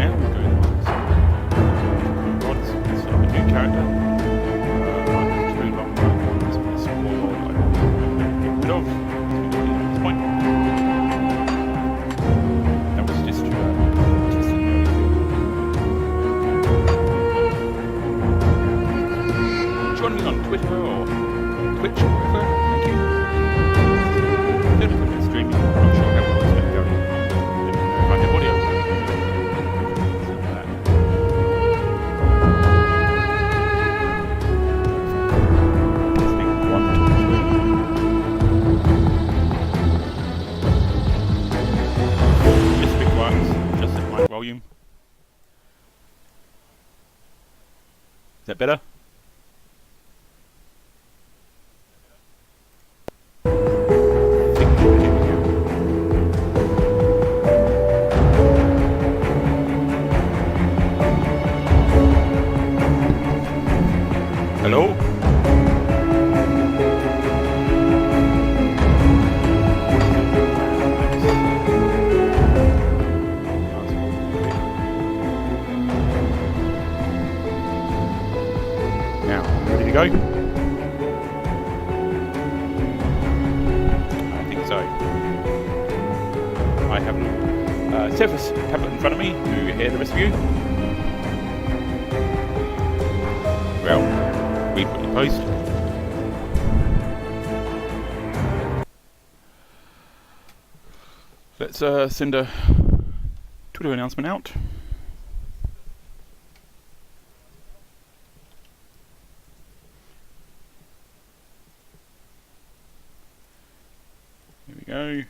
now we'll do mods. So a new character. Not too long ago. This was a small mod I got rid of. At this point. That was just testing the joining me on Twitter or Twitch or whatever. Thank you. 30 minutes streaming. I'm not sure how well it's going to go. Let me know if I have audio. Testing 1, 2, 3. Just big ones, just at my volume. Is that better? Hello? Now, ready to go? I think so. I have a Surface tablet in front of me to hear the rest of you. Well, read what you post. Let's send a Twitter announcement out. Here we go.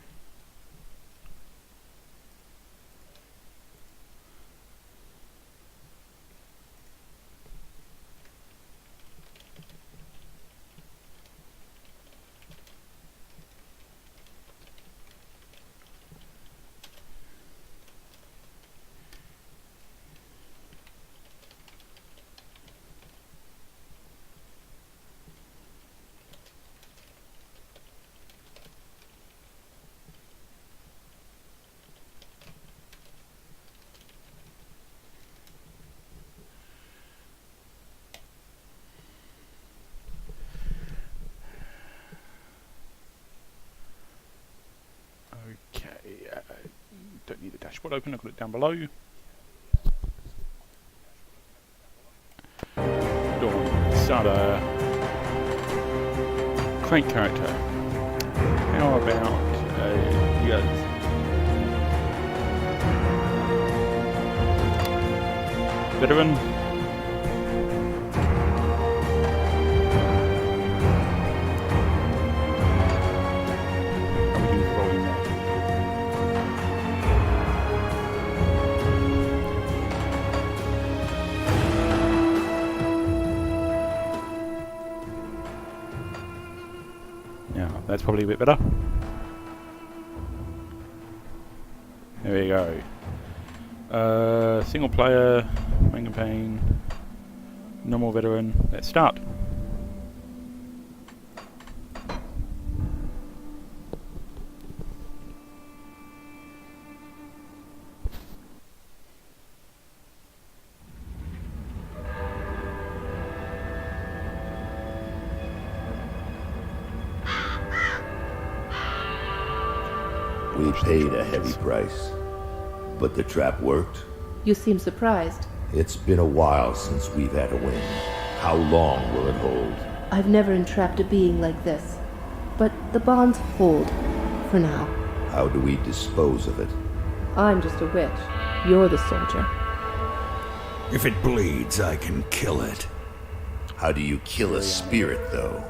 Don't need the dashboard open, I've got it down below. Dawn, Sada, Crank character. How about yes. Veteran. That's probably a bit better. There we go. Single player, main campaign, normal veteran. Let's start. We paid a heavy price, but the trap worked. You seem surprised. It's been a while since we've had a win. How long will it hold? I've never entrapped a being like this, but the bonds hold, for now. How do we dispose of it? I'm just a witch. You're the soldier. If it bleeds, I can kill it. How do you kill a spirit, though?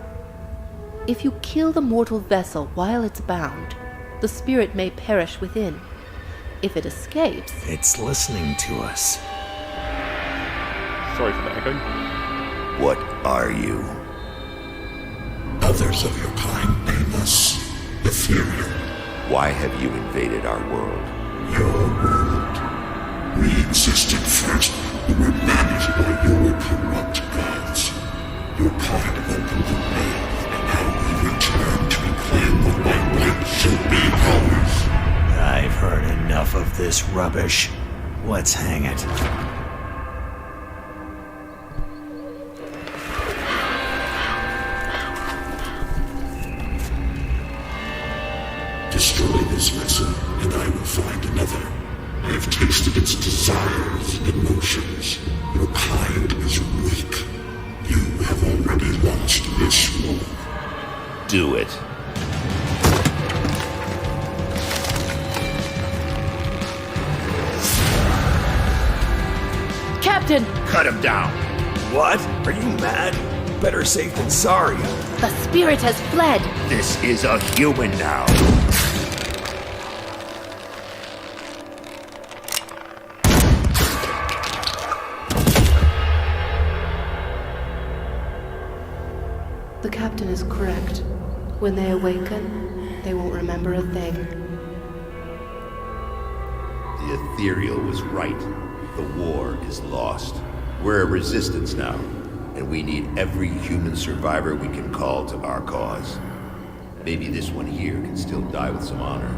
If you kill the mortal vessel while it's bound, the spirit may perish within. If it escapes... It's listening to us. Sorry for the echo. What are you? Others of your kind name us ethereal. Why have you invaded our world? Your world. We existed first, but were managed by your corrupt gods. Your prophet opened the way, and now we return to reclaim what by right should be ours. I've heard enough of this rubbish. Let's hang it. Destroy this vessel, and I will find another. I have tasted its desires and emotions. Your kind is weak. You have already lost this war. Do it. Captain! Cut him down. What? Are you mad? Better safe than sorry. The spirit has fled! This is a human now. The captain is correct. When they awaken, they won't remember a thing. The Ethereal was right. The war is lost. We're a resistance now, and we need every human survivor we can call to our cause. Maybe this one here can still die with some honor.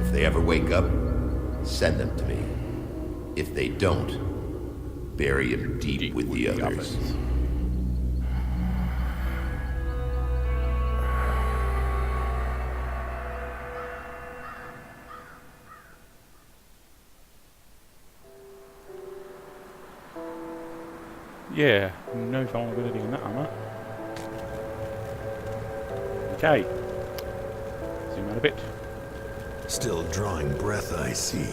If they ever wake up, send them to me. If they don't, bury him deep with the others. Yeah, no vulnerability in that armor. Okay. Zoom out a bit. Still drawing breath, I see.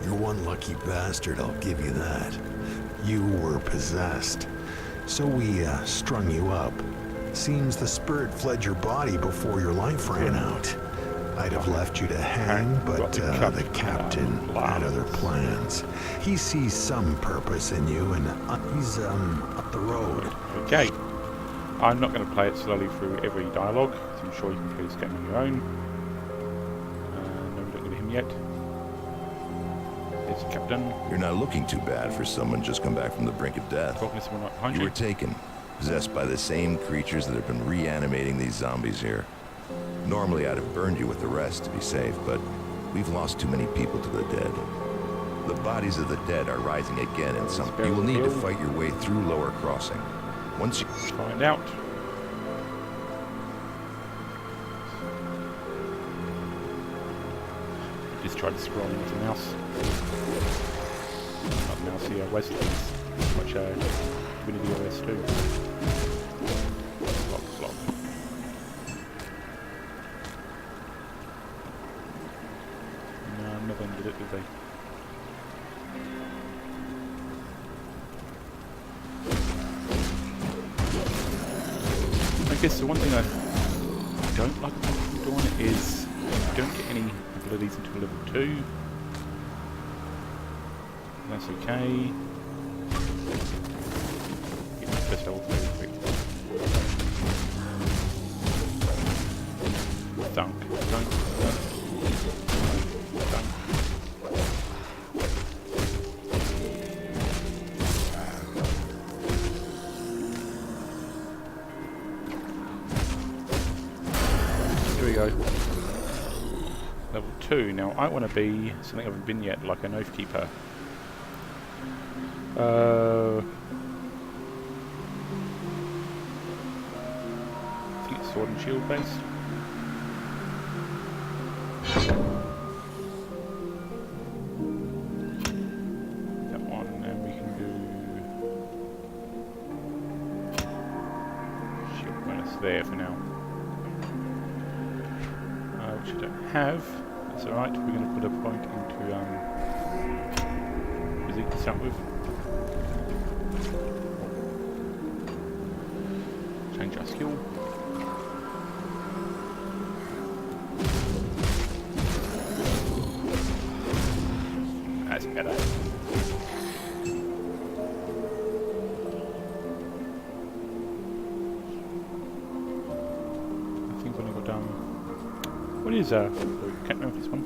You're one lucky bastard, I'll give you that. You were possessed. So we strung you up. Seems the spirit fled your body before your life ran out. I'd have left you to hang, but the captain had other plans. He sees some purpose in you, and he's up the road. Okay. I'm not going to play it slowly through every dialogue, so I'm sure you can play this game on your own. No, we don't get him yet. It's the captain. You're not looking too bad for someone just come back from the brink of death. Talking to someone right behind You you. were taken, possessed by the same creatures that have been reanimating these zombies here. Normally I'd have burned you with the rest to be safe, but we've lost too many people to the dead. The bodies of the dead are rising again in some... You will need to fight your way through Lower Crossing. Once you... Find out. Just try to scroll with the mouse. Not mouse here, Wesley. Watch Winnie OS 2. Block. No, nothing did it, did they? I guess the one thing I don't like about doing is you don't get any abilities until level 2. That's okay. Get my first level very quick. Dunk. Here we go. Level 2. Now I want to be something I haven't been yet, like an Oath Keeper. I think it's sword and shield based. That one, and we can do shield bonus there for now. Which I don't have. That's alright, we're going to put a point into physique to start with. Change our skill. That's better. I think when I got what is can't remember this one.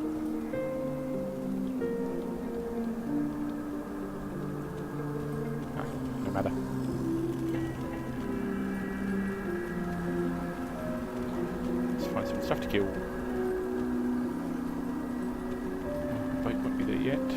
No matter. Let's find some stuff to kill. Boat won't be there yet.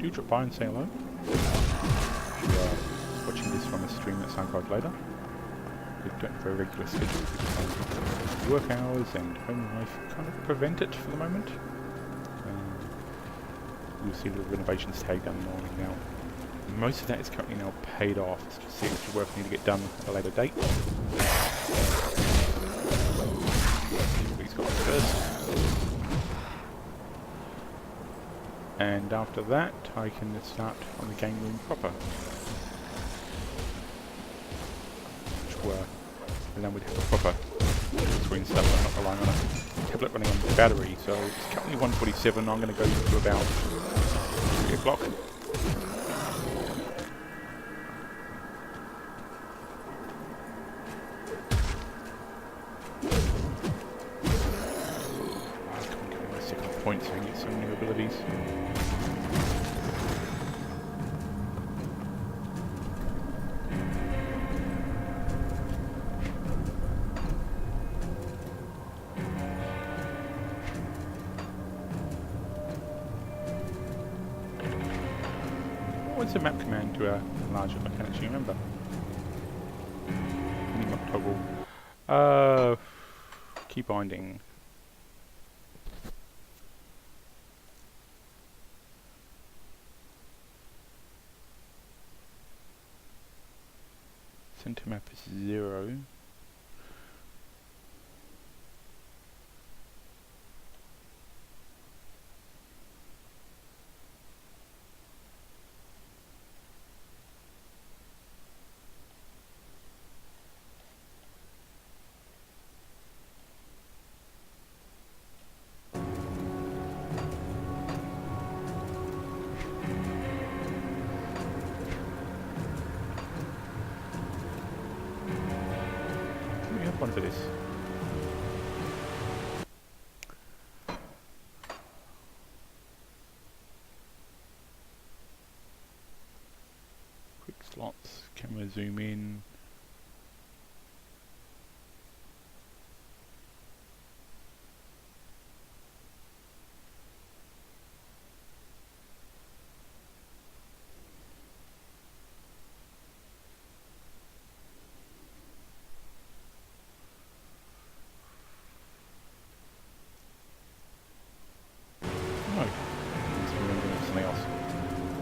do drop by and say hello. If you are watching this from a stream that's archived later. We don't have a regular schedule because work hours and home life kind of prevent it for the moment. You'll see the renovations tag down the morning now. Most of that is currently now paid off. It's just the extra work I need to get done at a later date. He's got first. And after that, I can start on the game room proper. And then we'd have a proper screen stuff. I'm not relying on a tablet running on the battery, so it's currently 1:47. I'm going to go to about 3 o'clock. Come on, my second point so I can get some new abilities. What's the map command to enlarge it? I can't actually remember. Minimap toggle. Key binding. Center map is 0. One for this. Quick slots, camera zoom in.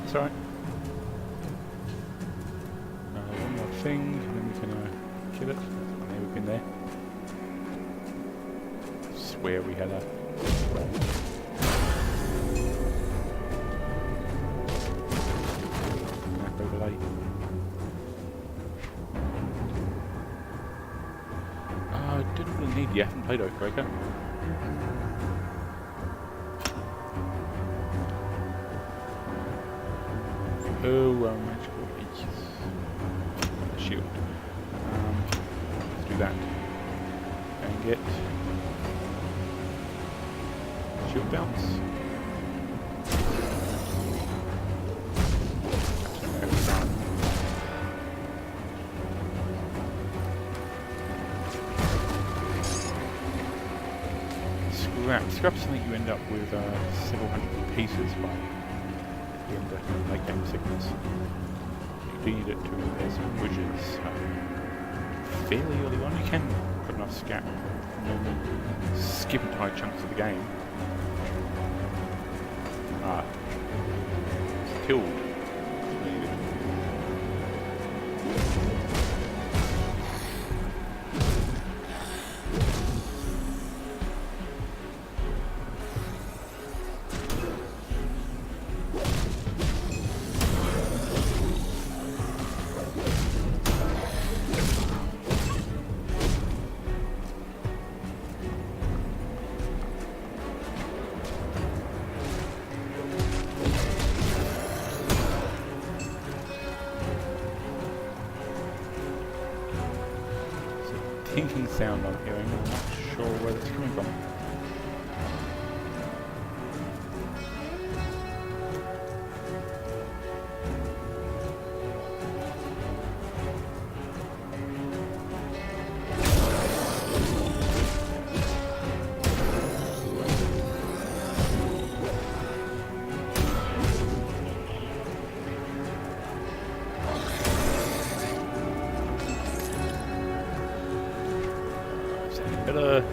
That's alright. One more thing, and then we can kill it. I know we've been there. I swear we had a... map overlay. Didn't really need the and Play-Doh breaker. Oh, magical H. Shield. Let's do that. And get shield bounce. Scrap's something you end up with several hundred pieces by in the late game segments. You do need it to repair some bridges fairly early on. You can put enough scrap and skip entire chunks of the game. Killed. Tinking sound I'm hearing, I'm not sure where it's coming from. Better.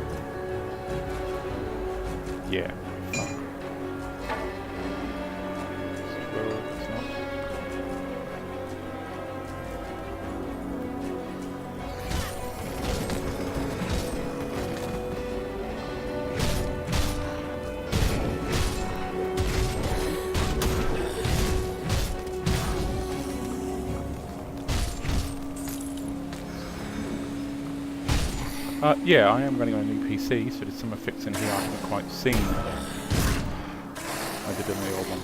Yeah. Fine. Well, it's not. Yeah, I am running on a new PC, so there's some effects in here I haven't quite seen. I did in the old one.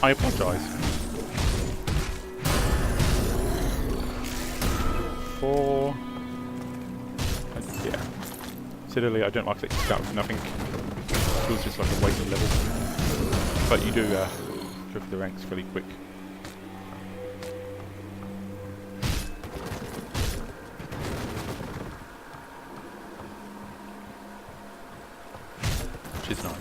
I apologise for... yeah. Similarly, I don't like that you start with nothing. It feels just like a wasted level. But you do go through the ranks fairly quick. Which is nice.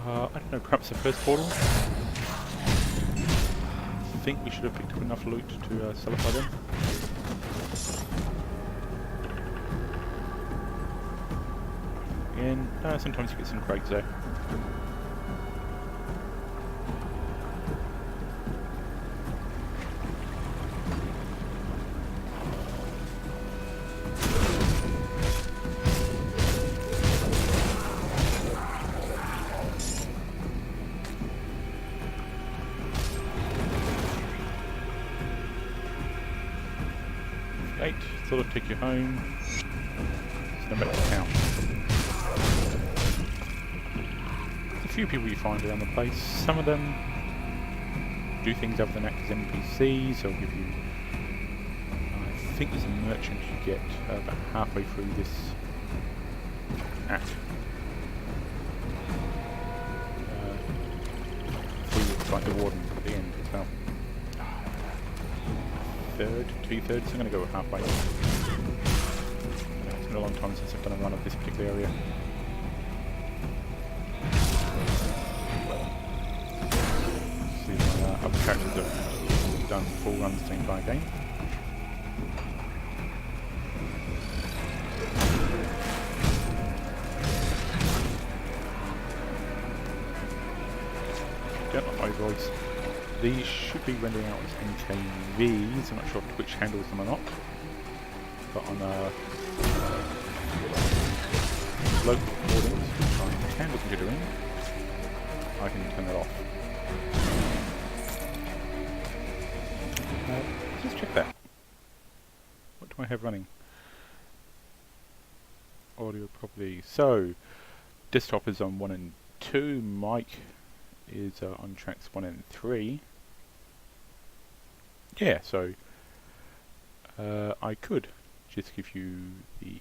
I don't know, perhaps the first portal? I think we should have picked up enough loot to sell it by then. Again, sometimes you get some crates though. Thought I'd take you home. Send them back to town. There's a few people you find around the place. Some of them do things other than act as NPCs. They'll give you... I think there's a merchant you get about halfway through this act. Before you fight the warden at the end as well. Two-thirds, I'm going to go halfway. It's been a long time since I've done a run of this particular area. See, my other characters have done full runs the entire game. Don't like my voice. These should be rendering out as NKVs. I'm not sure if Twitch handles them or not. But on local recordings, which I can look into doing, I can turn that off. Let's just check that. What do I have running? Audio properly. So, desktop is on 1 and 2. Mic is on tracks 1 and 3. Yeah, so I could just give you the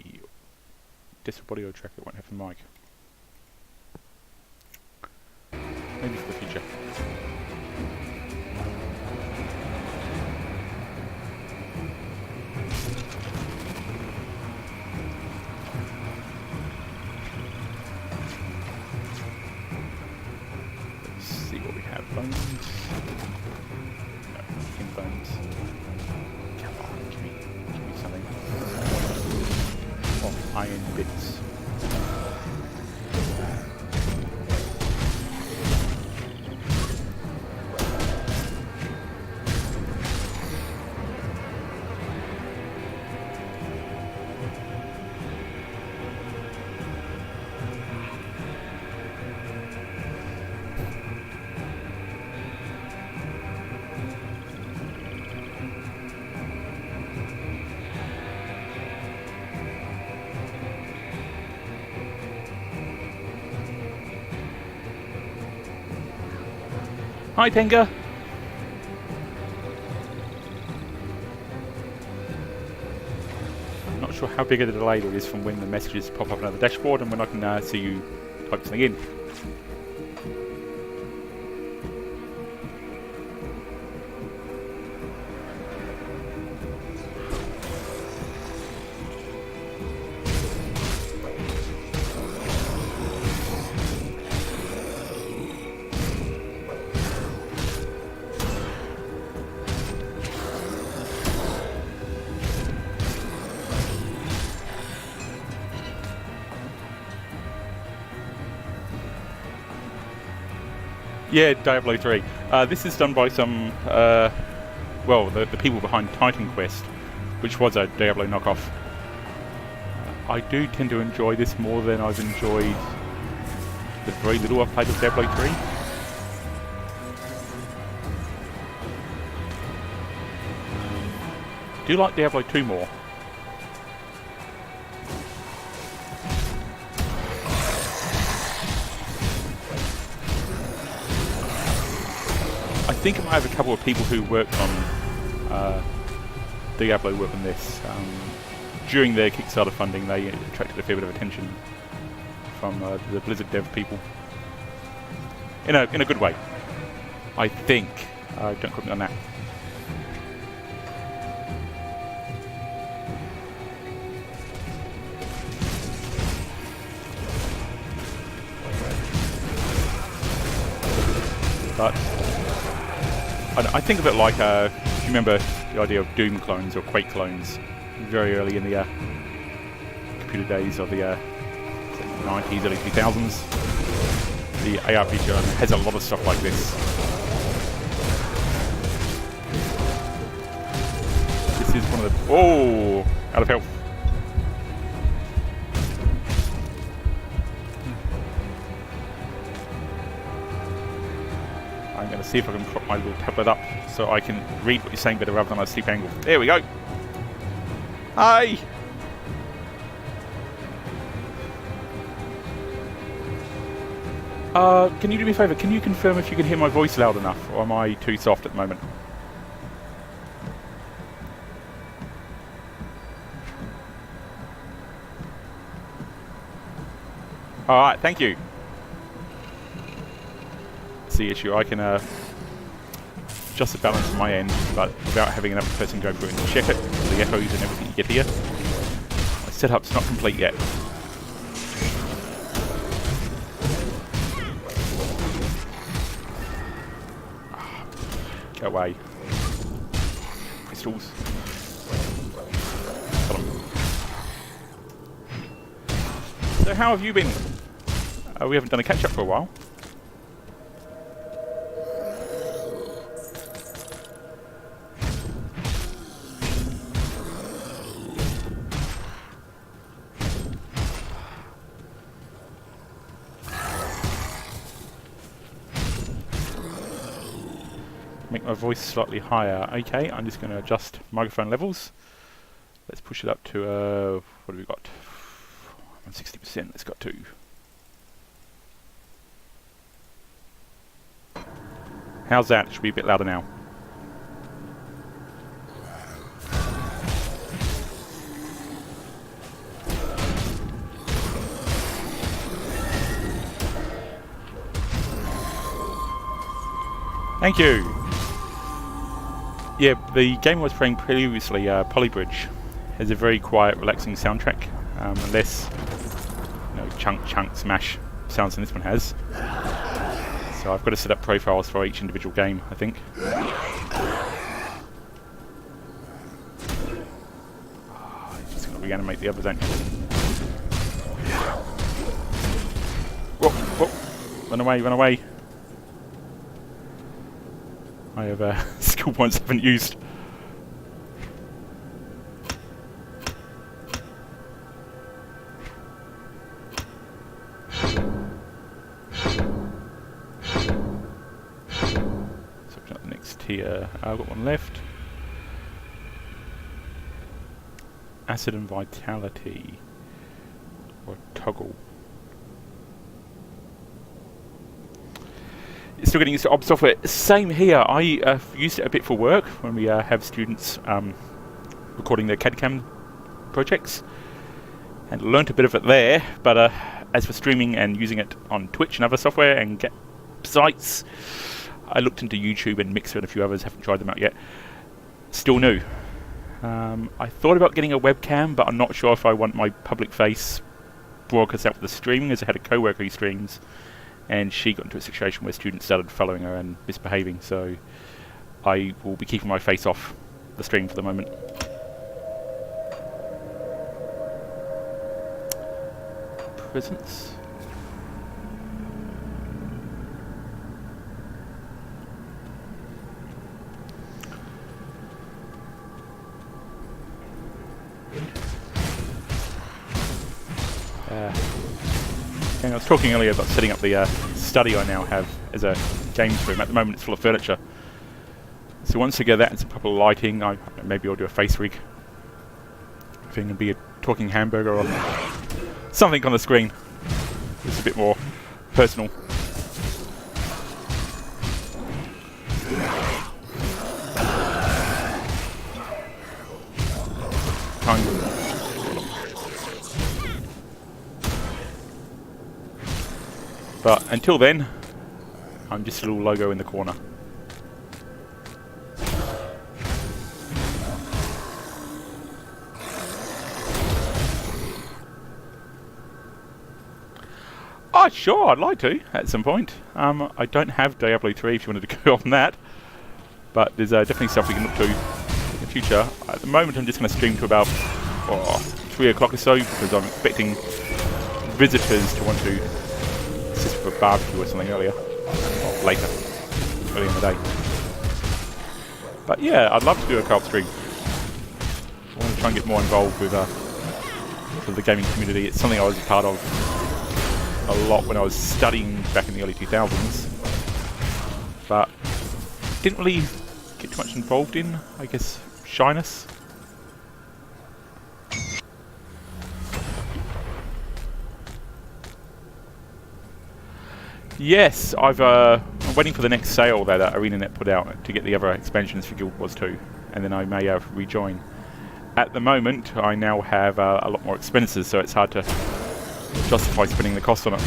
desktop audio track that won't have the mic. Maybe for the future. Let's see what we have. Bones. Bones. Come on, give me something. Oh, iron bits. Hi, Tenga. how big of a delay there is from when the messages pop up on the dashboard and when I can see you type something in. Yeah, Diablo 3. This is done by some, well, the people behind Titan Quest, which was a Diablo knockoff. I do tend to enjoy this more than I've enjoyed the very little I've played of Diablo 3. Do you like Diablo 2 more? I think I might have a couple of people who worked on Diablo work on this. During their Kickstarter funding, they attracted a fair bit of attention from the Blizzard dev people. In a good way, I think. Don't quote me on that. But I think of it like, if you remember the idea of Doom clones or Quake clones, very early in the computer days of the 90s, early 2000s. The ARPG genre has a lot of stuff like this. This is one of the... Oh! Out of health. I'm going to see if I can prop my little tablet up so I can read what you're saying better rather than a steep angle. There we go. Hi! Can you do me a favour? Can you confirm if you can hear my voice loud enough, or am I too soft at the moment? Alright, thank you. That's the issue. I can adjust the balance on my end, but without having another person go through and check it, the echoes and everything you get here. My setup's not complete yet. Go away. Crystals. Got 'em. So how have you been? We haven't done a catch-up for a while. Make my voice slightly higher. Okay, I'm just going to adjust microphone levels. Let's push it up to, what have we got? 60%, let's go to. How's that? Should be a bit louder now. Thank you! Yeah, the game I was playing previously, Polybridge, has a very quiet, relaxing soundtrack. Less, chunk, smash sounds than this one has. So I've got to set up profiles for each individual game, I think. Oh, it's going to reanimate the others, ain't it? Whoa! Run away, run away! I have skill points I haven't used. So I've got the next tier. I've got one left. Acid and Vitality. Or Toggle. Still getting used to OB software. Same here. I used it a bit for work when we have students recording their CAD/CAM projects. and learnt a bit of it there, but as for streaming and using it on Twitch and other software and sites, I looked into YouTube and Mixer and a few others, haven't tried them out yet. Still new. I thought about getting a webcam, but I'm not sure if I want my public face broadcast out for the streaming, as I had a co-worker who streams, and she got into a situation where students started following her and misbehaving, so I will be keeping my face off the stream for the moment. Presents. And I was talking earlier about setting up the study I now have as a games room. At the moment it's full of furniture. So once I get that and some proper lighting, maybe I'll do a face rig thing and be a talking hamburger or something on the screen. It's a bit more personal. But until then, I'm just a little logo in the corner. Oh, sure, I'd like to at some point. I don't have Diablo 3 if you wanted to go on that, but there's definitely stuff we can look to in the future. At the moment, I'm just going to stream to about 3 o'clock or so, because I'm expecting visitors to want to assist for a barbecue or something earlier, or later, early in the day. But yeah, I'd love to do a co-op stream. I want to try and get more involved with the gaming community. It's something I was a part of a lot when I was studying back in the early 2000s, but didn't really get too much involved in, I guess, shyness. Yes, I'm waiting for the next sale that ArenaNet put out to get the other expansions for Guild Wars 2, and then I may rejoin. At the moment, I now have a lot more expenses, so it's hard to justify spending the cost on it.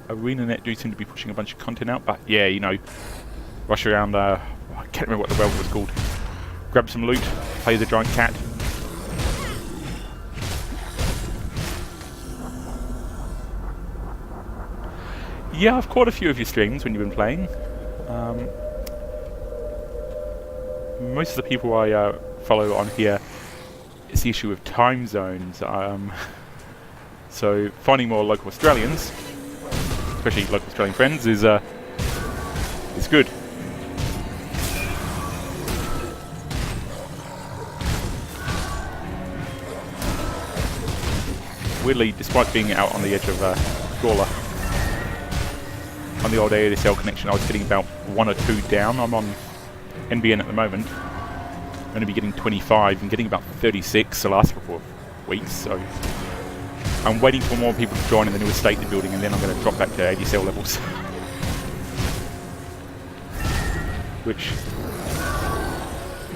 ArenaNet do seem to be pushing a bunch of content out, but yeah, you know, rush around, I can't remember what the world was called. Grab some loot, play the giant cat. Yeah, I've caught a few of your streams when you've been playing. Most of the people I follow on here, it's the issue of time zones. So finding more local Australians, especially local Australian friends, is good. Weirdly, despite being out on the edge of Gawler, on the old ADSL connection, I was getting about 1 or 2 down. I'm on NBN at the moment. I'm going to be getting 25 and getting about 36 the last couple of weeks. So I'm waiting for more people to join in the new estate they're building, and then I'm going to drop back to ADSL levels.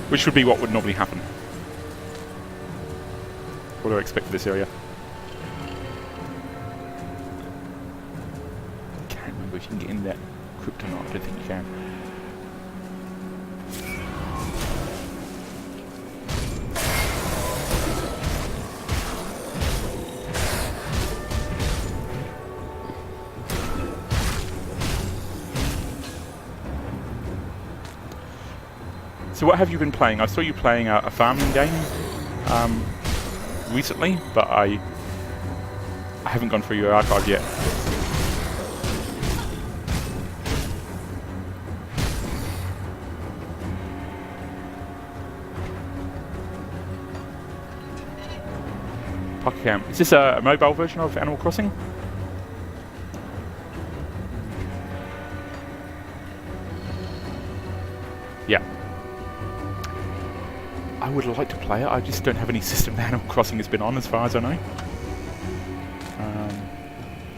Which would be what would normally happen. What do I expect for this area? If you can get in that crypt or not, I don't think you can. So what have you been playing? I saw you playing a farming game recently, but I haven't gone through your archive yet. Camp. Is this a mobile version of Animal Crossing? Yeah. I would like to play it, I just don't have any system that Animal Crossing has been on as far as I know.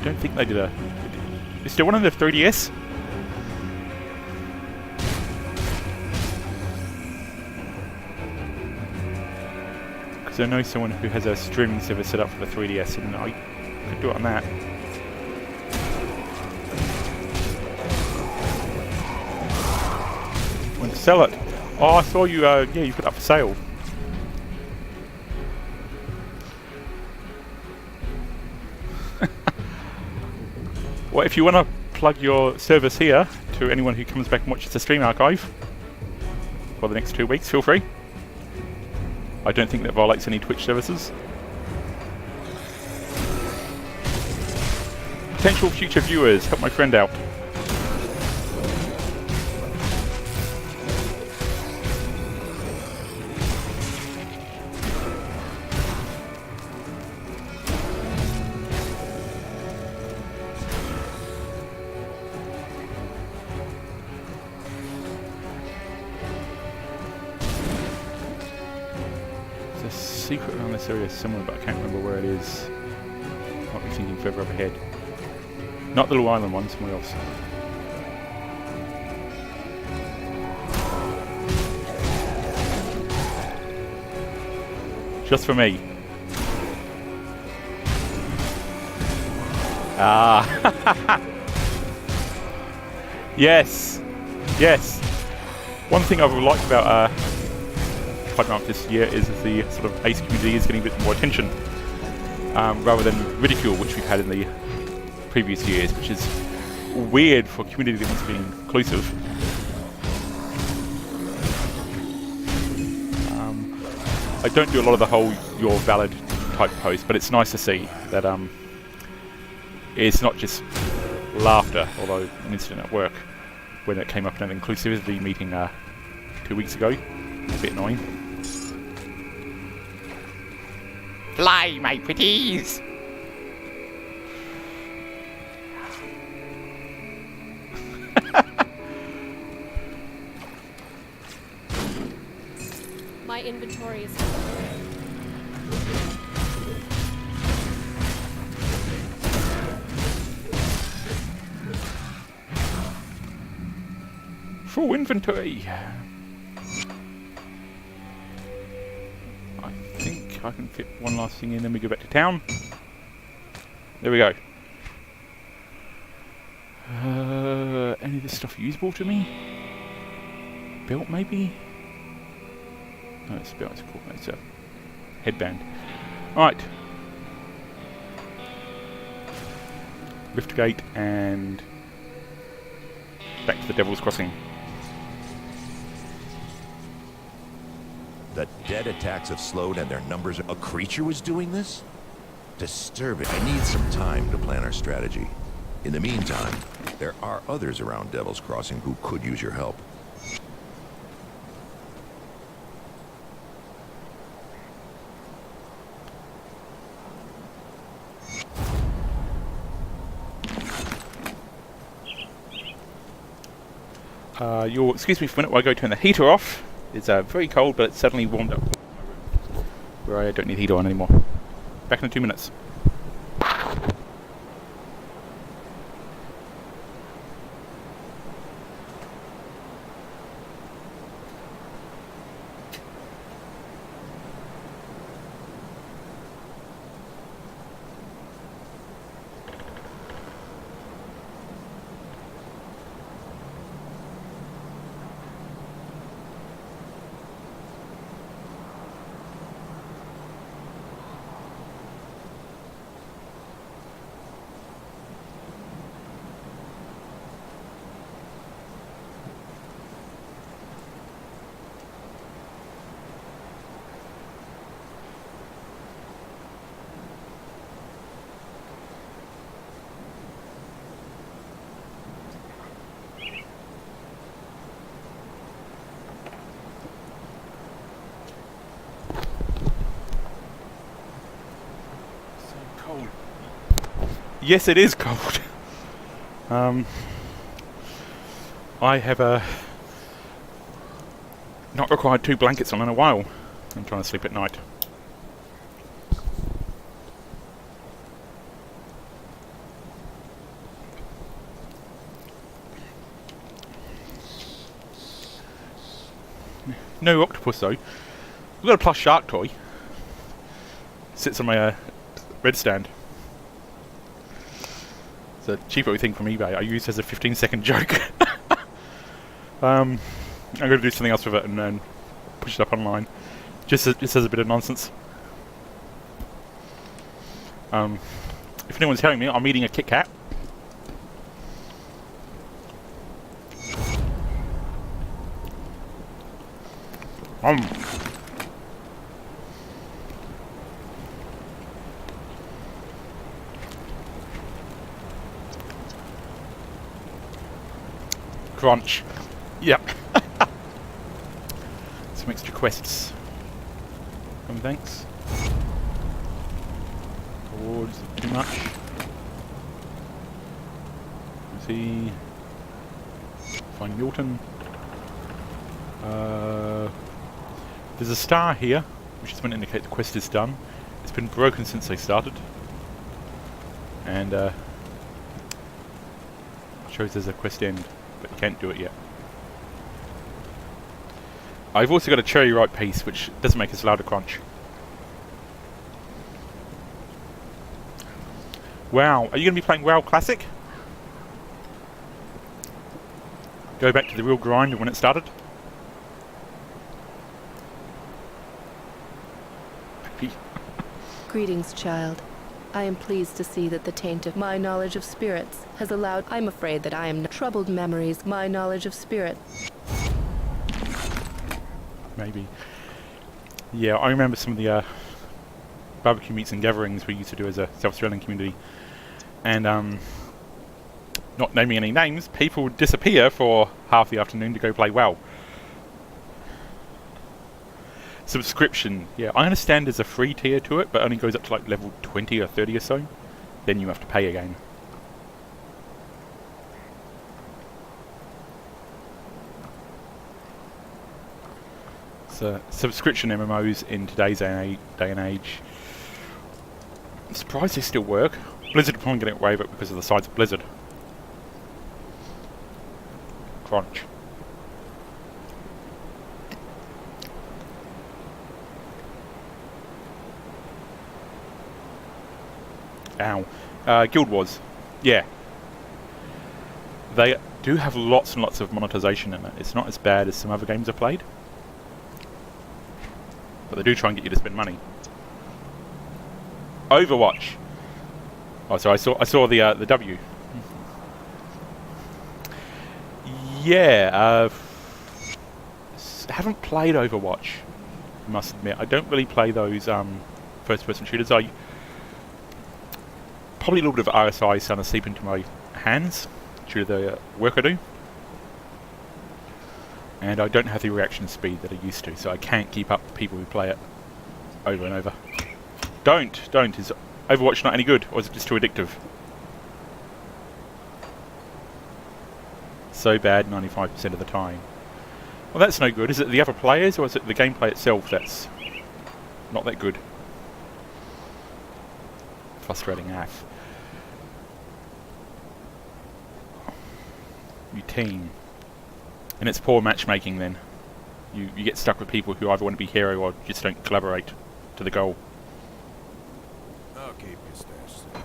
Don't think they did Is there one on the 3DS? Because I know someone who has a streaming service set up for the 3DS, and I could do it on that. Want to sell it? Oh, I saw you. Yeah, you put it up for sale. Well, if you want to plug your service here to anyone who comes back and watches the stream archive for the next 2 weeks, feel free. I don't think that violates any Twitch services. Potential future viewers, help my friend out. Secret around this area somewhere, but I can't remember where it is. Might be thinking further up ahead. Not the Little Island one, somewhere else. Just for me. Ah. Yes. Yes. One thing I've liked about this year is the sort of ace community is getting a bit more attention rather than ridicule, which we've had in the previous years, which is weird for a community that wants to be inclusive. I don't do a lot of the whole "you're valid" type post, but it's nice to see that it's not just laughter. Although an incident at work when it came up in an inclusivity meeting 2 weeks ago, a bit annoying. Fly, my pretties! My inventory is full inventory. I can fit one last thing in, then we go back to town. There we go. Any of this stuff usable to me? Belt, maybe? No, it's a belt. It's cool. It's a headband. Alright. Rift Gate and back to the Devil's Crossing. The dead attacks have slowed and their numbers. A creature was doing this? Disturbing. I need some time to plan our strategy. In the meantime, there are others around Devil's Crossing who could use your help. You'll excuse me for a minute while I go turn the heater off. It's very cold, but it's suddenly warmed up where I don't need the heater on anymore. Back in 2 minutes. Yes, it is cold. I have not required 2 blankets on in a while. I'm trying to sleep at night. No octopus though. We've got a plush shark toy. Sits on my red stand. It's a cheapo thing from eBay. I used as a 15-second joke. I'm going to do something else with it and then push it up online. Just as a bit of nonsense. If anyone's telling me, I'm eating a Kit Kat. Crunch. Yep. Some extra quests. Thanks. Awards, too much. Let's see. Find Milton. There's a star here, which is going to indicate the quest is done. It's been broken since they started. And shows there's a quest end, but you can't do it yet. I've also got a cherry ripe piece, which doesn't make us allowed to crunch. WoW. Are you going to be playing WoW Classic? Go back to the real grind of when it started? Greetings, child. I am pleased to see that the taint of my knowledge of spirits has allowed... I'm afraid that I am troubled memories. My knowledge of spirit. Maybe. Yeah, I remember some of the barbecue meets and gatherings we used to do as a South Australian community. And, not naming any names, people would disappear for half the afternoon to go play WoW. Subscription. Yeah, I understand there's a free tier to it, but only goes up to like level 20 or 30 or so. Then you have to pay again. So, subscription MMOs in today's day and age. I'm surprised they still work. Blizzard are probably getting away with it because of the size of Blizzard. Crunch. Ow. Guild Wars. Yeah. They do have lots and lots of monetization in it. It's not as bad as some other games I've played. But they do try and get you to spend money. Overwatch. Oh, so I saw the W. Yeah. Haven't played Overwatch. I must admit, I don't really play those first-person shooters. I probably a little bit of RSI starting to seep into my hands due to the work I do. And I don't have the reaction speed that I used to, so I can't keep up with people who play it over and over. Don't! Is Overwatch not any good, or is it just too addictive? So bad 95% of the time. Well, that's no good. Is it the other players, or is it the gameplay itself that's not that good? Frustrating AF. You team. And it's poor matchmaking then. You get stuck with people who either want to be hero or just don't collaborate to the goal. I'll keep your stash safe.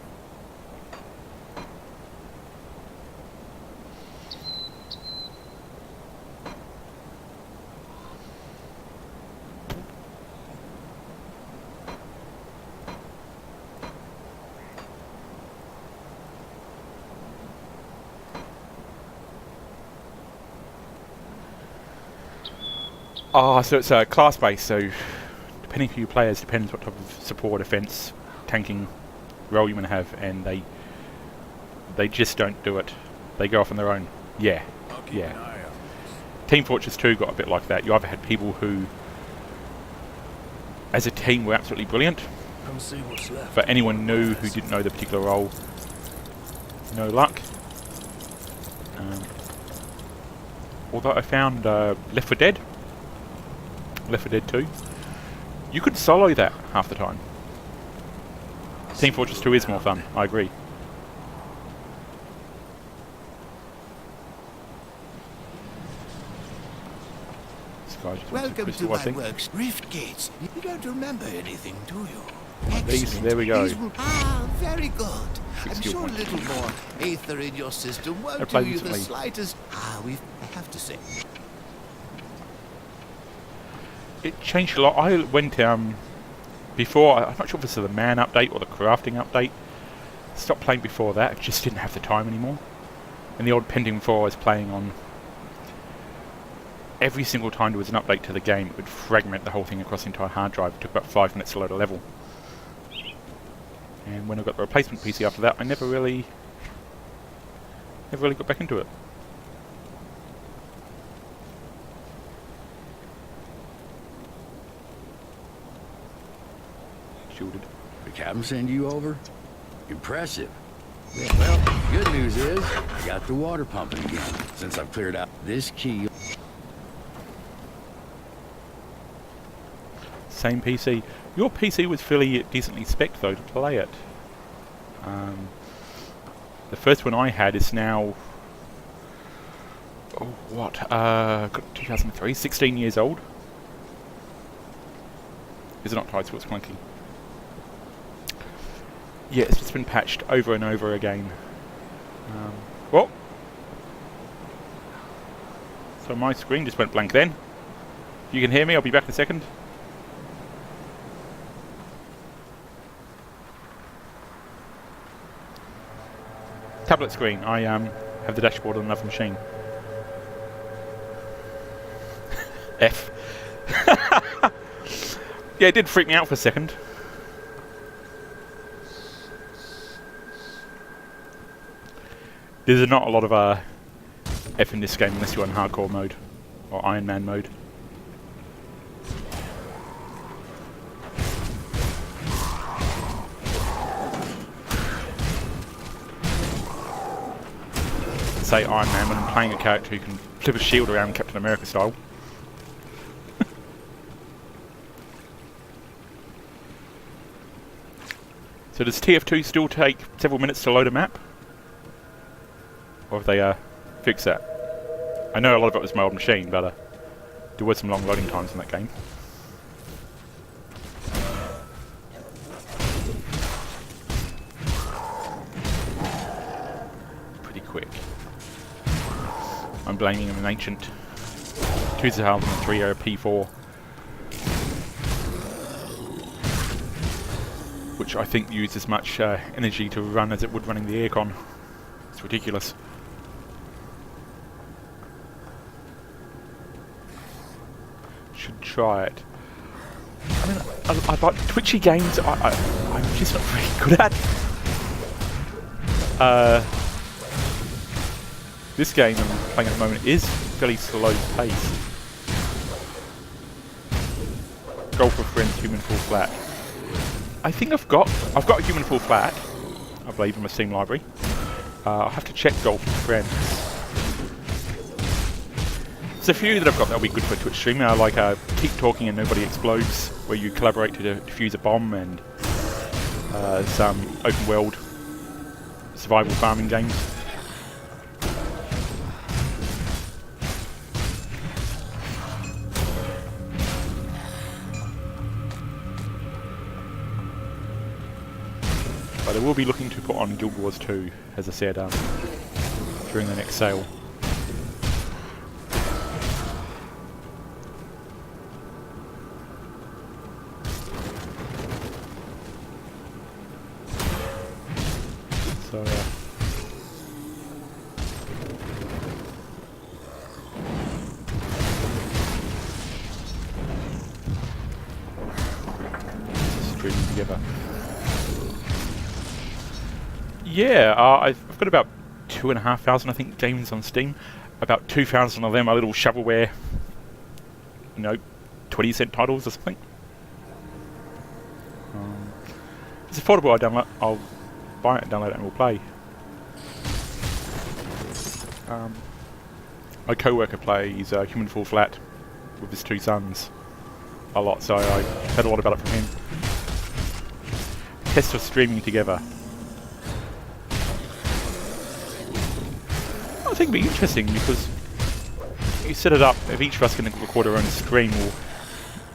Ah, so it's class-based, so depending who you play as depends what type of support, defense, tanking role you want to have, and they just don't do it. They go off on their own. Yeah, yeah. Team Fortress 2 got a bit like that. You either had people who, as a team, were absolutely brilliant, Come see what's left. but anyone new who didn't know the particular role, no luck. Although I found Left 4 Dead 2, you could solo that half the time. Team Fortress 2 is more fun, I agree. guys just want some Welcome to crystal, I my think. works. Rift gates. You don't remember anything, do you? These, Excellent. there we go. These will... Ah, very good. I'm skill sure a points. little more aether in your system I won't do played you the recently. slightest... I have to say. It changed a lot. I went before, I'm not sure if this is the man update or the crafting update. Stopped playing before that, I just didn't have the time anymore. And the old Pentium 4 I was playing on, every single time there was an update to the game, it would fragment the whole thing across the entire hard drive. It took about 5 minutes to load a level. And when I got the replacement PC after that, I never really got back into it. Shielded. The captain send you over? Impressive. Well, good news is, I got the water pumping again, since I've cleared out this key. Same PC. Your PC was fairly decently spec'd though to play it. The first one I had is now... Oh, what? 2003, 16 years old. Is it not tight, so it's clunky? Yeah, it's just been patched over and over again. Well, so my screen just went blank then. If you can hear me, I'll be back in a second. Tablet screen. I have the dashboard on another machine. F. Yeah, it did freak me out for a second. There's not a lot of F in this game unless you're on hardcore mode or Iron Man mode. Say Iron Man when I'm playing a character who can flip a shield around Captain America style. So does TF2 still take several minutes to load a map? Or have they fixed that? I know a lot of it was my old machine, but there were some long loading times in that game. Pretty quick. I'm blaming an ancient 2003 era P4, which I think used as much energy to run as it would running the aircon. It's ridiculous. Should try it. I mean, I like twitchy games. I'm just not very good at. This game I'm playing at the moment is fairly slow paced. Golf with Friends, Human Fall Flat. I think I've got a Human Fall Flat, I believe, in my Steam library. I'll have to check Golf with Friends. There's a few that I've got that'll be good for a Twitch stream. Like Keep Talking and Nobody Explodes, where you collaborate to defuse a bomb, and some open world survival farming games. But I will be looking to put on Guild Wars 2, as I said, during the next sale. So, streaming together. Yeah, I've got about 2,500, I think, games on Steam. About 2,000 of them are little shovelware, 20-cent titles or something. It's affordable. I'll buy it and download it and we'll play. My co-worker plays Human Fall Flat with his 2 sons a lot, so I heard a lot about it from him. Test of streaming together. I think it'd be interesting because you set it up, if each of us can record our own stream, we'll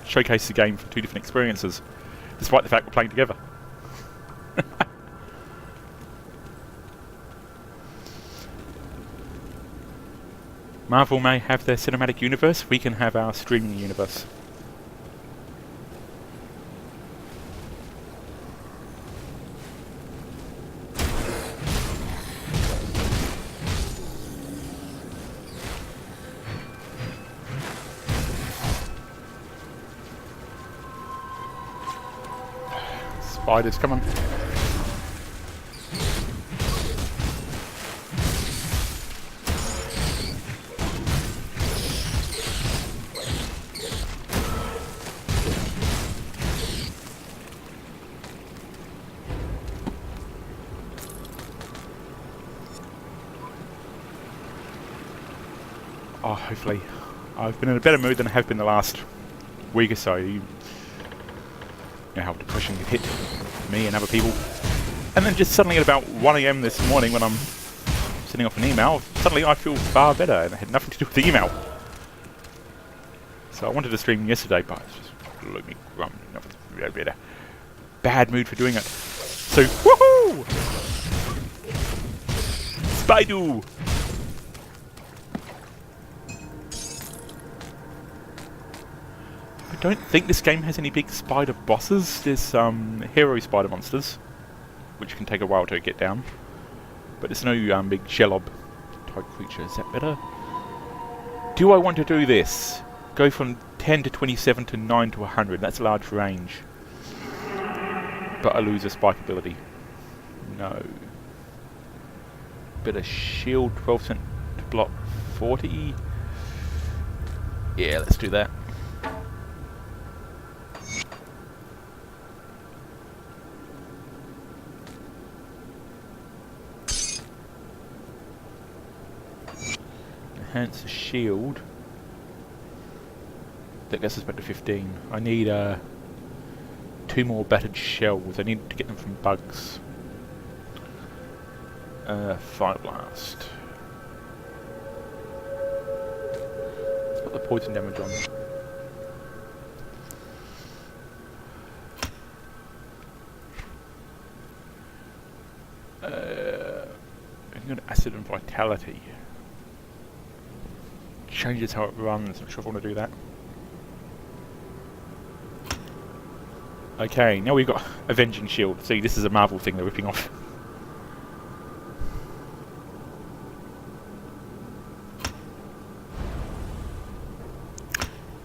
showcase the game from 2 different experiences, despite the fact we're playing together. Marvel may have their cinematic universe, we can have our streaming universe. Spiders, come on. Oh, hopefully. I've been in a better mood than I have been the last week or so. You know how depression can hit me and other people. And then just suddenly at about 1 AM this morning when I'm sending off an email, suddenly I feel far better and it had nothing to do with the email. So I wanted to stream yesterday, but it's just gloomy, grumpy, nothing. Bad mood for doing it. So, woohoo! Spidey! I don't think this game has any big spider bosses. There's hero spider monsters, which can take a while to get down. But there's no big shelob type creature. Is that better? Do I want to do this? Go from 10 to 27 to 9 to 100. That's large range. But I lose a spike ability. No. Better shield 12% to block 40. Yeah, let's do that. Enhance the shield. That gets us back to 15. I need 2 more battered shells. I need to get them from bugs. Fire blast. Let's put the poison damage on. I got acid and vitality. Changes how it runs. Not sure if I want to do that. Okay, now we've got Avenging Shield. See, this is a Marvel thing they're ripping off.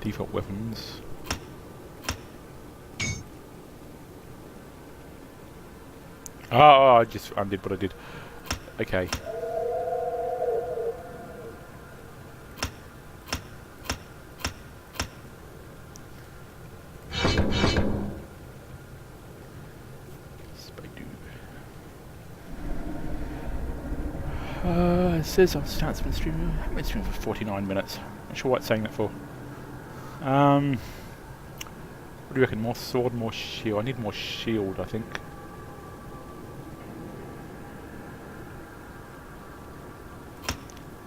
Default weapons. Oh, I just undid what I did. Okay. It says I'll start some streaming. I've been streaming for 49 minutes. Not sure what it's saying that for. What do you reckon? More sword, more shield? I need more shield, I think.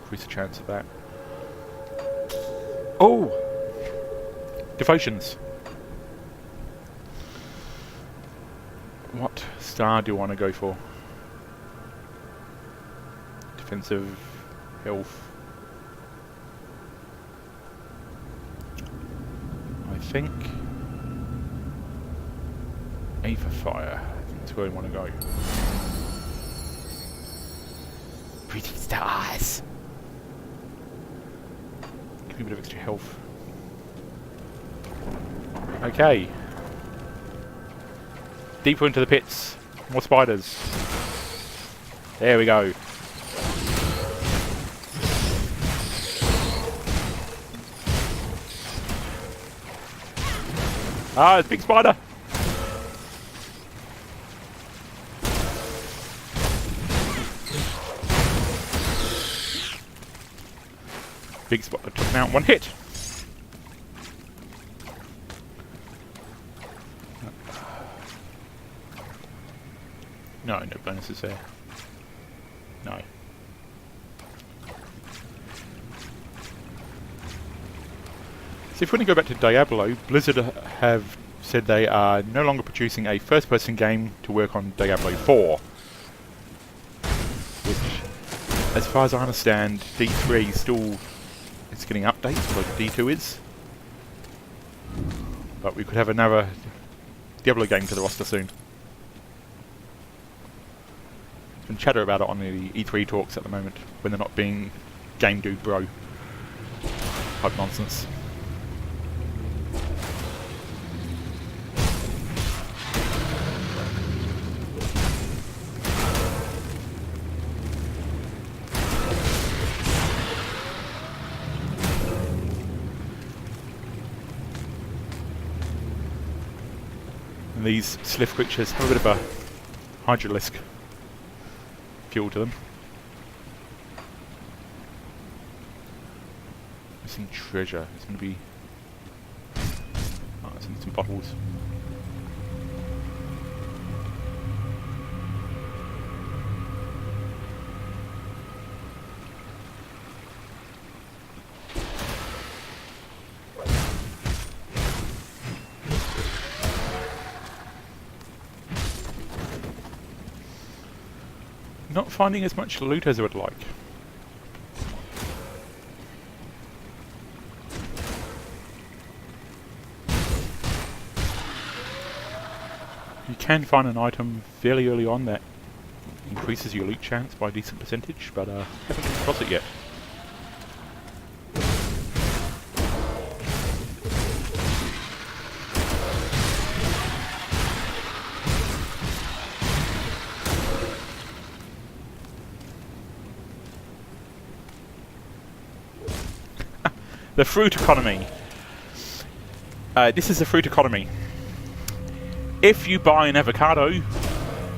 Increase the chance of that. Oh! Devotions. What star do you want to go for? Defensive, health. I think A for fire. I think that's where I want to go. Pretty stars. Give me a bit of extra health. Okay. Deeper into the pits. More spiders. There we go. Ah, it's a big spider! Big spider took him out in one hit! No, no bonuses there. No. So if we want to go back to Diablo, Blizzard have said they are no longer producing a first-person game to work on Diablo 4. Which, as far as I understand, D3 still is getting updates like D2 is. But we could have another Diablo game to the roster soon. There's been chatter about it on the E3 talks at the moment, when they're not being game dude bro type nonsense. And these sliff creatures have a bit of a hydralisk feel to them. Missing treasure. It's going to be... oh, it's in some bottles. Not finding as much loot as I would like. You can find an item fairly early on that increases your loot chance by a decent percentage, but haven't come across it yet. The fruit economy. This is the fruit economy. If you buy an avocado,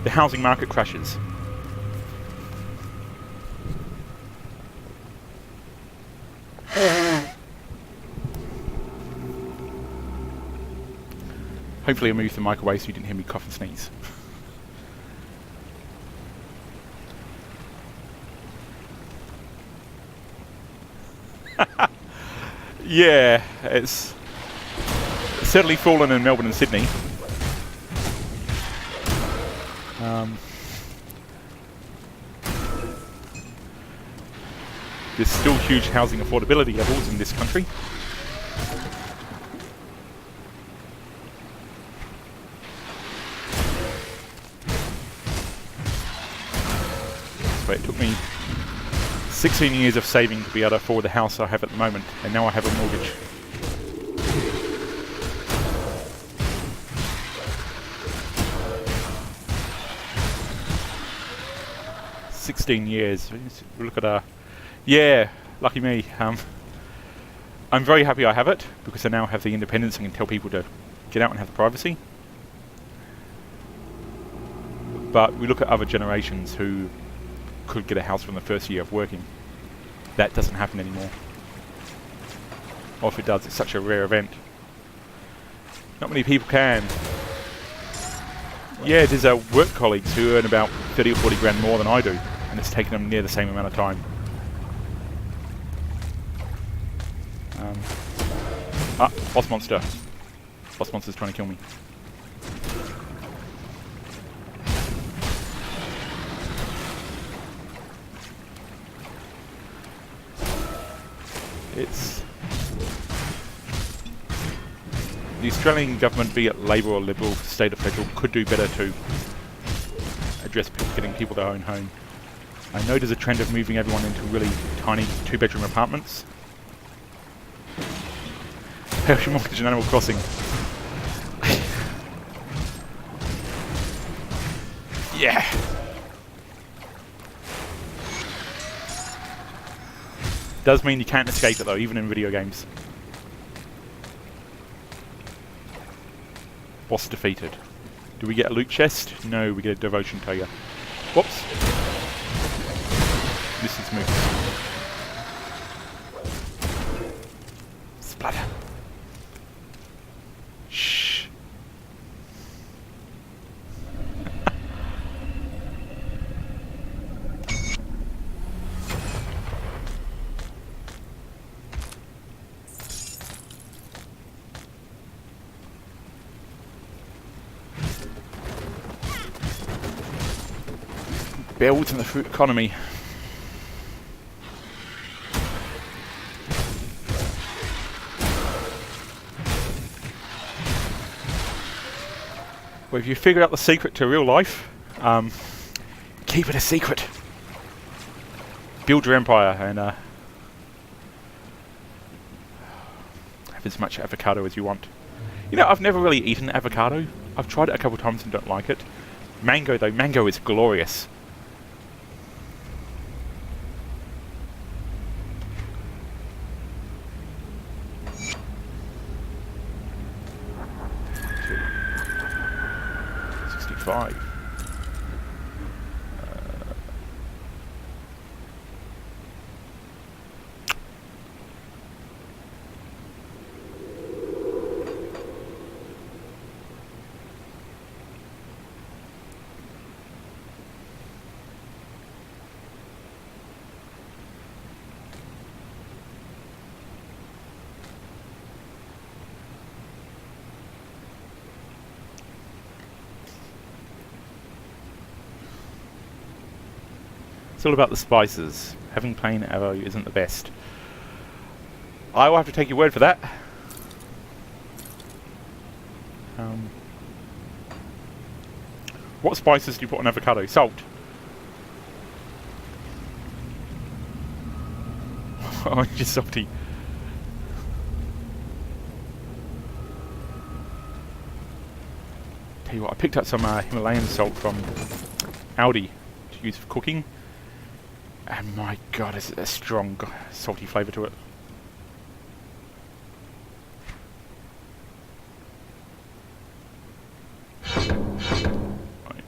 the housing market crashes. Hopefully I moved the mic away so you didn't hear me cough and sneeze. Yeah, it's certainly fallen in Melbourne and Sydney. There's still huge housing affordability levels in this country. So it took me 16 years of saving to be able to afford the house I have at the moment, and now I have a mortgage. $16 Look at yeah, lucky me. I'm very happy I have it because I now have the independence and can tell people to get out and have the privacy. But we look at other generations who could get a house from the first year of working. That doesn't happen anymore. Or if it does, it's such a rare event. Not many people can. Yeah, there's work colleagues who earn about 30 or 40 grand more than I do, and it's taken them near the same amount of time. Boss monster. Boss monster's trying to kill me. It's... the Australian government, be it Labor or Liberal, state or federal, could do better to address getting people their own home. I know there's a trend of moving everyone into really tiny 2-bedroom apartments. How's your mortgage in Animal Crossing? Yeah! Does mean you can't escape it though, even in video games. Boss defeated. Do we get a loot chest? No, we get a devotion toga. Whoops. This is moving. Splatter. Shh. builds in the fruit economy. Well, if you figured out the secret to real life, keep it a secret. Build your empire and have as much avocado as you want. You know, I've never really eaten avocado. I've tried it a couple times and don't like it. Mango though, mango is glorious. $65. It's all about the spices. Having plain arrow isn't the best. I will have to take your word for that. What spices do you put on avocado? Salt. Oh, it's just salty. Tell you what, I picked up some Himalayan salt from Aldi to use for cooking. And my god, it's a strong, salty flavour to it. Right.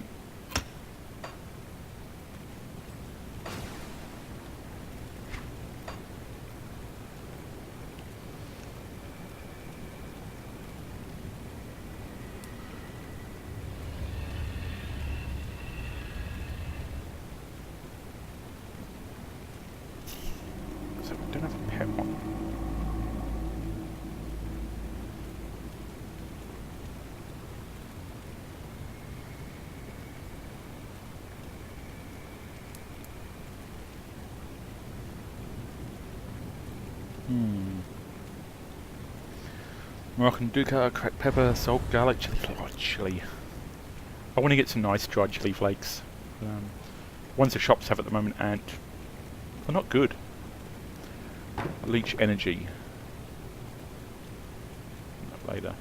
So I don't have a pet one. Moroccan dukkha, cracked pepper, salt, garlic, chili flakes. Oh, chili. I want to get some nice dried chili flakes. Ones the shops have at the moment, and they're not good. Leech energy. That later.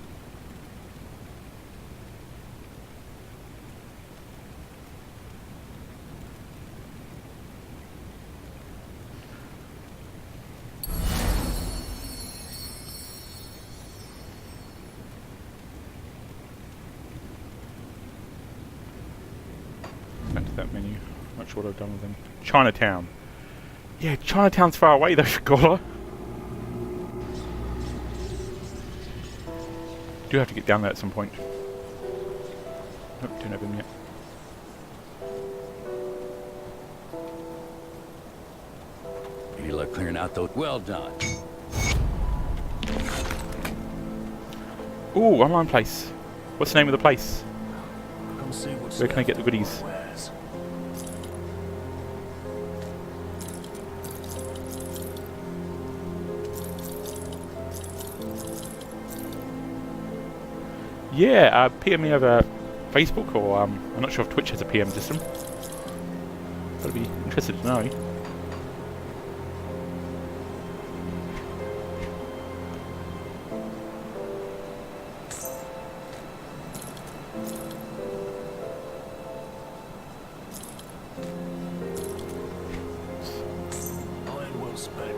Back to that menu. Not sure what I've done with them. Chinatown. Yeah, Chinatown's far away though, Scholar. Do have to get down there at some point. Nope, don't have him yet. Any luck clearing out those? Well done. Ooh, online place. What's the name of the place? Come see what's Where can I get the goodies? wares. Yeah, PM me over Facebook, or I'm not sure if Twitch has a PM system. I'd be interested to know. Iron well spent.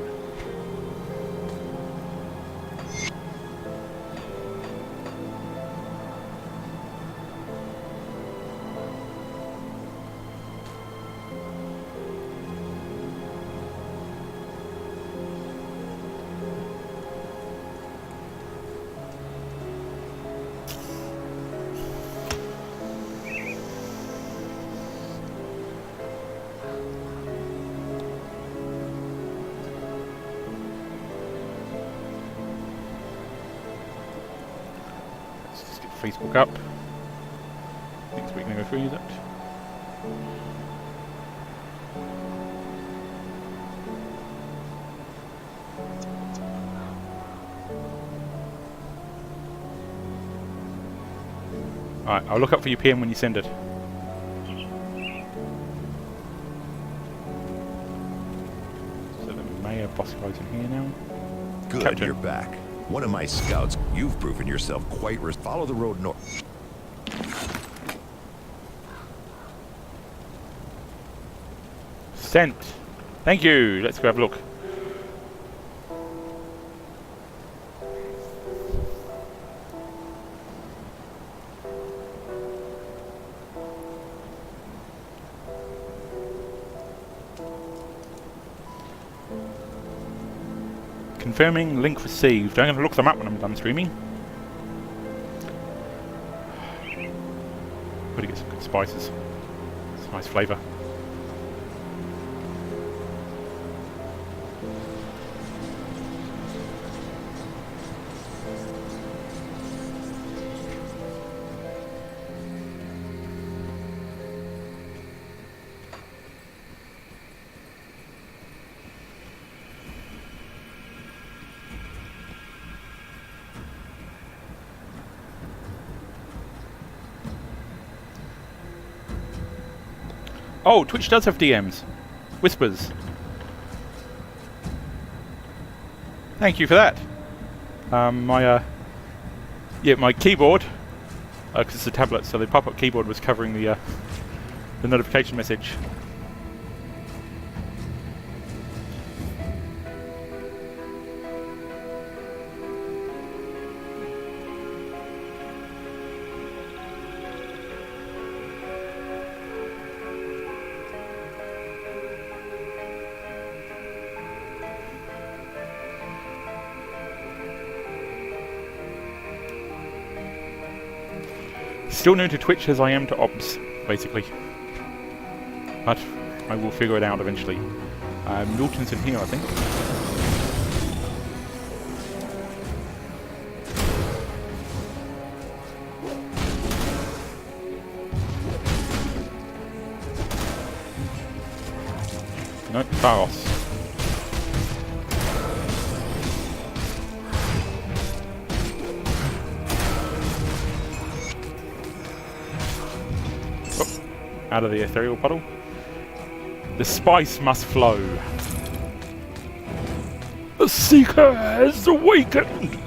Let's just get Facebook up. Next week I'm going to go through that. Alright, I'll look up for your PM when you send it. So the mayor boss guy's in here now. Good, Captain. you're back. One of my scouts. You've proven yourself quite follow the road north. Sent. Thank you. Let's go have a look. Confirming link received. I'm going to look them up when I'm done streaming. Got to get some good spices. It's a nice flavour. Oh, Twitch does have DMs. Whispers. Thank you for that. My keyboard, because it's a tablet, so the pop-up keyboard was covering the notification message. Still new to Twitch as I am to Ops, basically. But I will figure it out eventually. Milton's in here, I think. No, Faros. Out of the ethereal puddle. The spice must flow. The Seeker has awakened!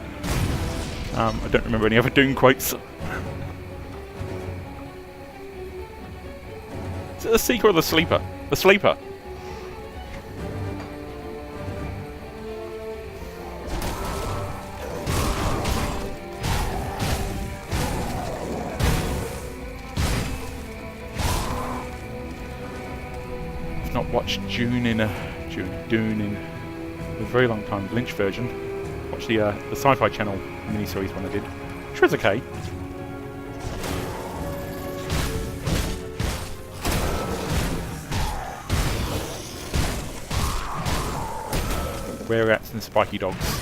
I don't remember any other Doom quotes. Is it the Seeker or the Sleeper? The Sleeper. Not watched Dune in a very long time. The Lynch version. Watched the Sci-Fi Channel miniseries when I did, which was okay. Were rats and spiky dogs.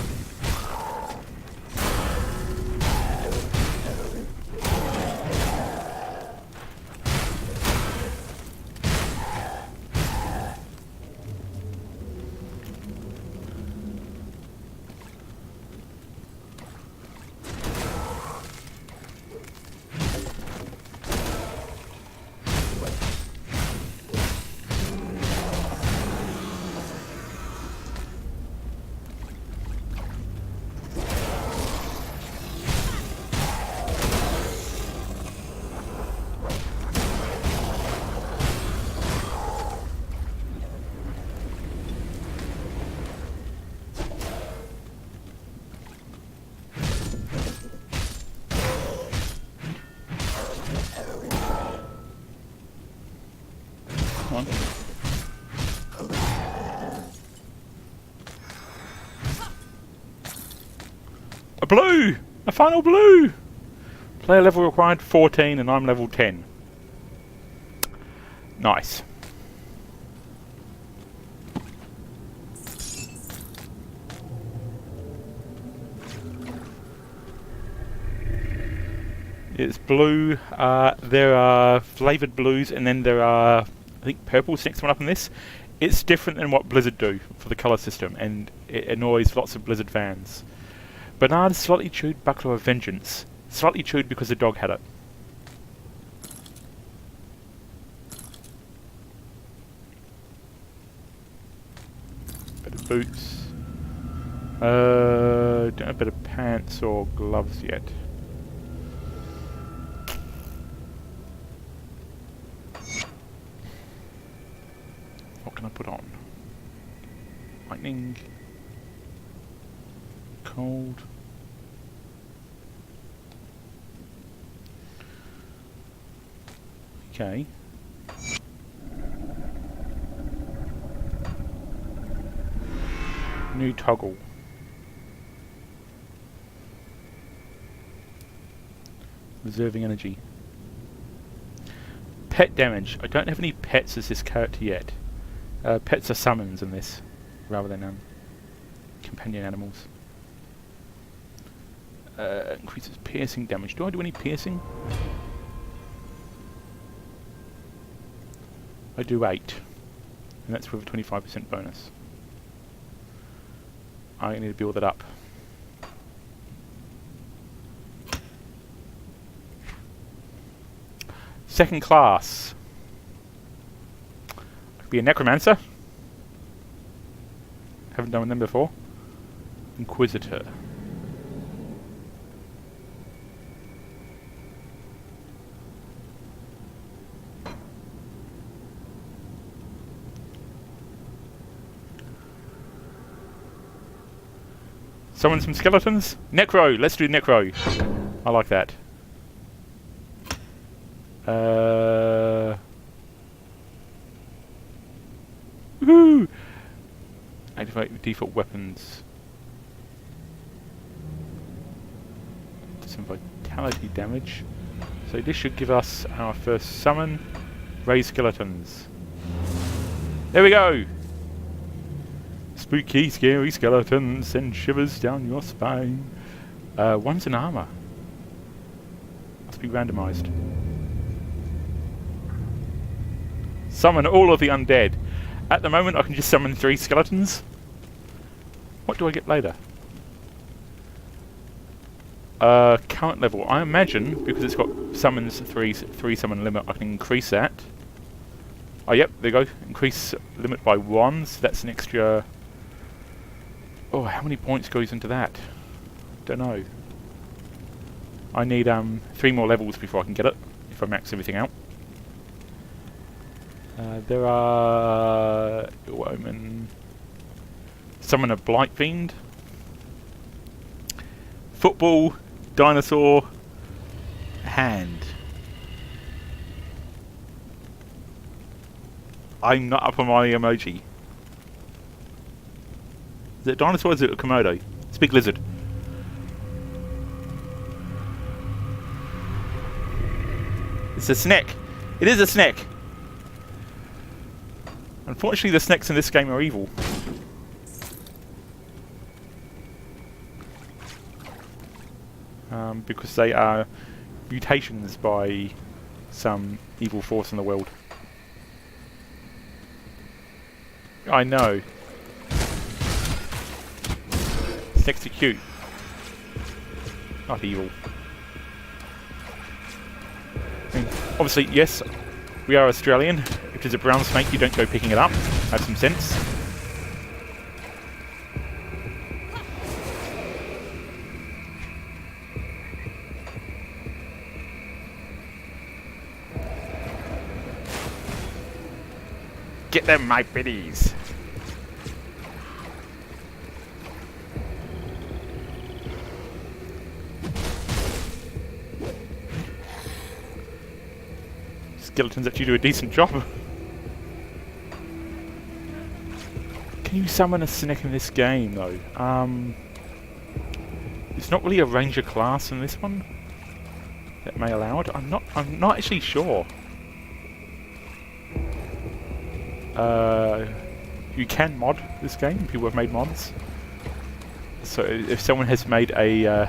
Come on. A blue! A final blue! Player level required 14 and I'm level 10. Nice. It's blue. There are flavoured blues and then there are, I think, purple's next one up in this. It's different than what Blizzard do for the colour system and it annoys lots of Blizzard fans. Bernard slightly chewed Buckler of Vengeance. Slightly chewed because the dog had it. boots. Don't have better pants or gloves yet. What can I put on? Lightning. Cold. Okay. New toggle. Reserving energy. Pet damage. I don't have any pets as this character yet. Pets are summons in this, rather than companion animals. Increases piercing damage. Do I do any piercing? I do 8, and that's with a 25% bonus. I need to build it up. Second class. I could be a necromancer. Haven't done them before. Inquisitor. Summon some skeletons? Necro! Let's do Necro. I like that. Woohoo! Activate default weapons. Some vitality damage. So this should give us our first summon. Raise skeletons. There we go! Spooky, scary skeletons send shivers down your spine. One's in armor. Must be randomized. Summon all of the undead. At the moment I can just summon 3 skeletons. What do I get later? Current level. I imagine, because it's got summons 3 summon limit, I can increase that. Oh yep, there you go. Increase limit by 1, so that's an extra... Oh, how many points goes into that? Don't know. I need 3 more levels before I can get it, if I max everything out. There are... Woman... Summon a Blight Fiend. Football, dinosaur, hand. I'm not up on my emoji. Is it a dinosaur or is it a Komodo? It's a big lizard. It's a snake. It is a snake. Unfortunately the snakes in this game are evil. Because they are mutations by some evil force in the world. I know. Snakes are cute. Not evil. I mean, obviously, yes, we are Australian. If there's a brown snake, you don't go picking it up. Have some sense. Get them, my biddies! Skeletons actually do a decent job. Can you summon a snake in this game, though? It's not really a ranger class in this one that may allow it. I'm not actually sure. You can mod this game. People have made mods. So if someone has made a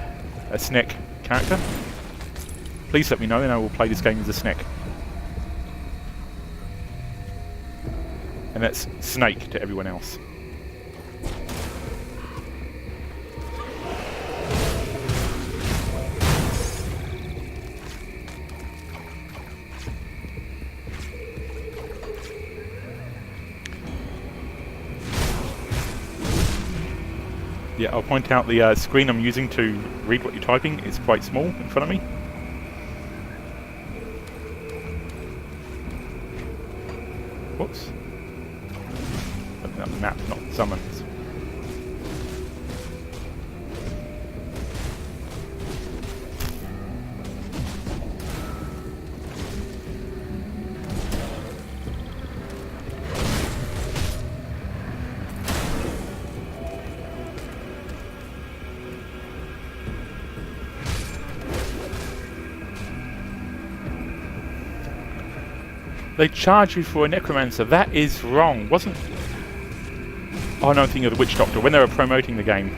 snake character, please let me know and I will play this game as a snake. And that's snake to everyone else. Yeah, I'll point out the screen I'm using to read what you're typing is quite small in front of me. Whoops. Open up the map, not summons. They charge you for a necromancer. That is wrong. Wasn't... Oh no, I'm thinking of the Witch Doctor. When they were promoting the game,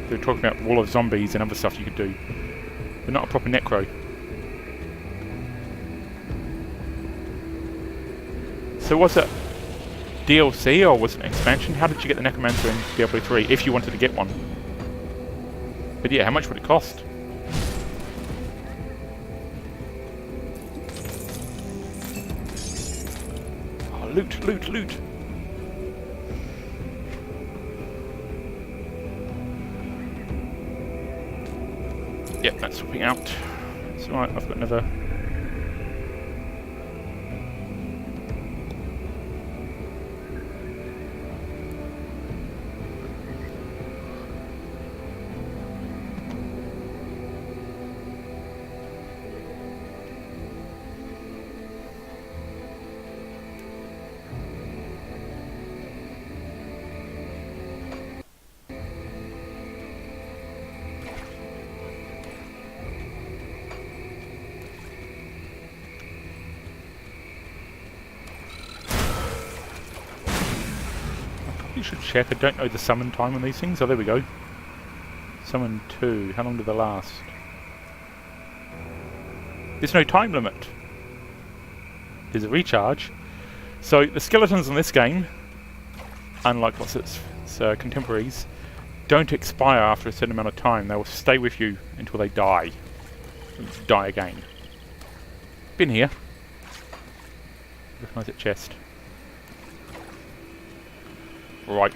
they were talking about Wall of Zombies and other stuff you could do. But not a proper necro. So was it DLC or was it an expansion? How did you get the necromancer in Diablo 3 if you wanted to get one? But yeah, how much would it cost? Loot, loot, loot. Yep, that's swapping out. It's alright, I've got another. Should check. I don't know the summon time on these things. Oh, there we go. Summon 2. How long do they last? There's no time limit. There's a recharge. So the skeletons in this game, unlike what's its contemporaries, don't expire after a certain amount of time. They will stay with you until they die. Die again. Been here. Recognize that chest. Right.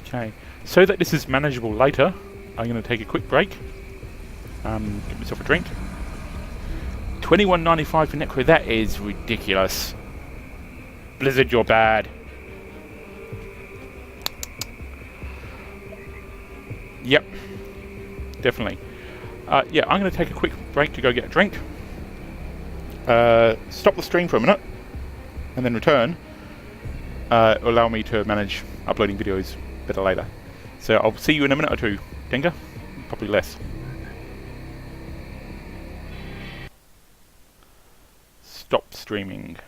Okay, so that this is manageable later, I'm going to take a quick break. Get myself a drink. $21.95 for Necro, that is ridiculous. Blizzard, you're bad. Yep, definitely. Yeah, I'm going to take a quick break to go get a drink. Stop the stream for a minute, and then return. Allow me to manage uploading videos better later. So I'll see you in a minute or two, Denga. Probably less. Stop streaming.